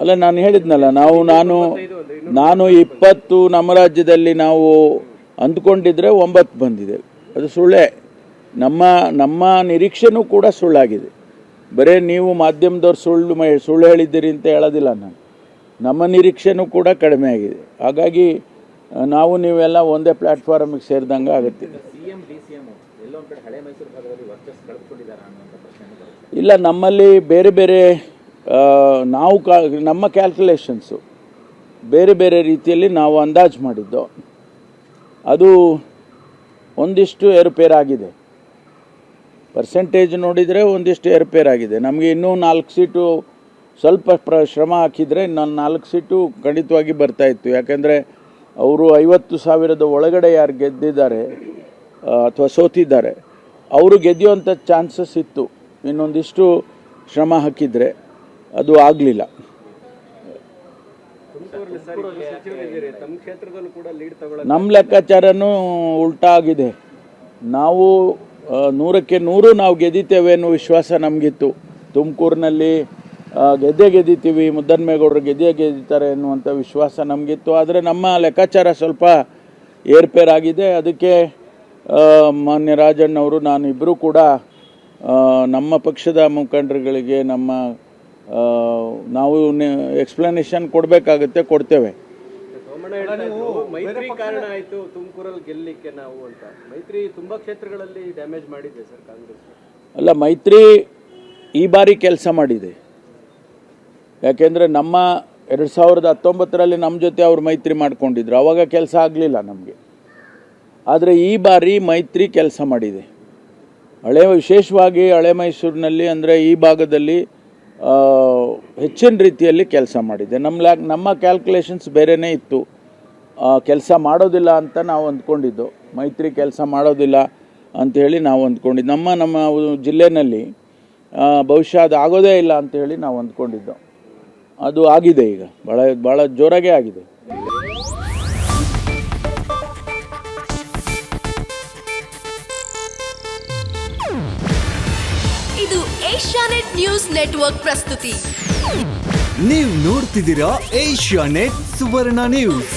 ಅಲ್ಲ, ನಾನು ಹೇಳಿದ್ನಲ್ಲ, ನಾನು 20 ನಮ್ಮ ರಾಜ್ಯದಲ್ಲಿ ನಾವು ಅಂದ್ಕೊಂಡಿದ್ರೆ 9 ಬಂದಿದೆ. ಅದು ಸುಳ್ಳೇ. ನಮ್ಮ ನಿರೀಕ್ಷೆನೂ ಕೂಡ ಸುಳ್ಳಾಗಿದೆ. ಬರೇ ನೀವು ಮಾಧ್ಯಮದವ್ರು ಸುಳ್ಳು ಹೇಳಿದ್ದೀರಿ ಅಂತ ಹೇಳೋದಿಲ್ಲ ನಾನು. ನಮ್ಮ ನಿರೀಕ್ಷೆನೂ ಕೂಡ ಕಡಿಮೆ ಆಗಿದೆ. ಹಾಗಾಗಿ ನಾವು ನೀವೆಲ್ಲ ಒಂದೇ ಪ್ಲಾಟ್ಫಾರ್ಮಿಗೆ ಸೇರಿದಂಗೆ ಆಗುತ್ತೆ. ಇಲ್ಲ, ನಮ್ಮಲ್ಲಿ ಬೇರೆ ಬೇರೆ ನಮ್ಮ ಕ್ಯಾಲ್ಕುಲೇಷನ್ಸು ಬೇರೆ ಬೇರೆ ರೀತಿಯಲ್ಲಿ ನಾವು ಅಂದಾಜು ಮಾಡಿದ್ದು. ಅದು ಒಂದಿಷ್ಟು ಏರುಪೇರಾಗಿದೆ. ಪರ್ಸೆಂಟೇಜ್ ನೋಡಿದರೆ ಒಂದಿಷ್ಟು ಏರುಪೇರಾಗಿದೆ. ನಮಗೆ ಇನ್ನೂ 4 ಸೀಟು ಸ್ವಲ್ಪ ಶ್ರಮ ಹಾಕಿದರೆ ಇನ್ನೊಂದು 4 ಸೀಟು ಖಂಡಿತವಾಗಿ ಬರ್ತಾಯಿತ್ತು. ಯಾಕೆಂದರೆ ಅವರು 50,000 ಒಳಗಡೆ ಯಾರು ಗೆದ್ದಿದ್ದಾರೆ ಅಥವಾ ಸೋತಿದ್ದಾರೆ ಅವರು ಗೆದ್ದುವಂಥ ಚಾನ್ಸಸ್ ಇತ್ತು. ಇನ್ನೊಂದಿಷ್ಟು ಶ್ರಮ ಹಾಕಿದರೆ ಅದು ಆಗಲಿಲ್ಲ. ನಮ್ಮ ಲೆಕ್ಕಾಚಾರನೂ ಉಲ್ಟಾ ಆಗಿದೆ. ನಾವು 100ಕ್ಕೆ 100 ನಾವು ಗೆದ್ದಿದ್ದೇವೆ ಅನ್ನೋ ವಿಶ್ವಾಸ ನಮಗಿತ್ತು. ತುಮಕೂರಿನಲ್ಲಿ ಗೆದ್ದಿತೀವಿ, ಮುದ್ದನ್ಮೇಗೌಡರು ಗೆದ್ದಿತಾರೆ ಅನ್ನುವಂಥ ವಿಶ್ವಾಸ ನಮಗಿತ್ತು. ಆದರೆ ನಮ್ಮ ಲೆಕ್ಕಾಚಾರ ಸ್ವಲ್ಪ ಏರ್ಪೇರಾಗಿದೆ. ಅದಕ್ಕೆ ಮಾನ್ಯ ರಾಜಣ್ಣವರು ನಾನು ಇಬ್ಬರೂ ಕೂಡ ನಮ್ಮ ಪಕ್ಷದ ಮುಖಂಡರುಗಳಿಗೆ ನಾವು ಎಕ್ಸ್ಪ್ಲನೇಷನ್ ಕೊಡಬೇಕಾಗುತ್ತೆ, ಕೊಡ್ತೇವೆ. ಮೈತ್ರಿ ಕಾರಣ ಆಯಿತು ತುಮಕೂರಲ್ಲಿ ಗೆಲ್ಲಲಿಕ್ಕೆ ನಾವು ಅಂತ. ಮೈತ್ರಿ ತುಂಬಾ ಕ್ಷೇತ್ರಗಳಲ್ಲಿ ಡ್ಯಾಮೇಜ್ ಮಾಡಿದೆ ಸರ್ ಕಾಂಗ್ರೆಸ್. ಅಲ್ಲ, ಮೈತ್ರಿ ಈ ಬಾರಿ ಕೆಲಸ ಮಾಡಿದೆ. ಯಾಕೆಂದರೆ ನಮ್ಮ 2019ರಲ್ಲಿ ನಮ್ಮ ಜೊತೆ ಅವ್ರು ಮೈತ್ರಿ ಮಾಡ್ಕೊಂಡಿದ್ರು. ಆವಾಗ ಕೆಲಸ ಆಗಲಿಲ್ಲ ನಮಗೆ. ಆದರೆ ಈ ಬಾರಿ ಮೈತ್ರಿ ಕೆಲಸ ಮಾಡಿದೆ. ವಿಶೇಷವಾಗಿ ಹಳೆ ಮೈಸೂರಿನಲ್ಲಿ, ಅಂದರೆ ಈ ಭಾಗದಲ್ಲಿ ಹೆಚ್ಚಿನ ರೀತಿಯಲ್ಲಿ ಕೆಲಸ ಮಾಡಿದೆ. ನಮ್ಮ ಕ್ಯಾಲ್ಕುಲೇಷನ್ಸ್ ಬೇರೆಯೇ ಇತ್ತು. ಕೆಲಸ ಮಾಡೋದಿಲ್ಲ ಅಂತ ನಾವು ಅಂದ್ಕೊಂಡಿದ್ದು. ಮೈತ್ರಿ ಕೆಲಸ ಮಾಡೋದಿಲ್ಲ ಅಂಥೇಳಿ ನಾವು ಅಂದ್ಕೊಂಡಿದ್ದು. ನಮ್ಮ ಜಿಲ್ಲೆಯಲ್ಲಿ ಬಹುಶಃ ಅದು ಆಗೋದೇ ಇಲ್ಲ ಅಂಥೇಳಿ ನಾವು ಅಂದ್ಕೊಂಡಿದ್ದು. ಅದು ಆಗಿದೆ. ಈಗ ಭಾಳ ಜೋರಾಗೇ ಆಗಿದೆ. ಇದು ಏಷ್ಯಾನೆಟ್ ನ್ಯೂಸ್ ನೆಟ್ವರ್ಕ್ ಪ್ರಸ್ತುತಿ. ನೀವು ನೋಡ್ತಿದ್ದೀರಾ ಏಷ್ಯಾನೆಟ್ ಸುವರ್ಣ ನ್ಯೂಸ್.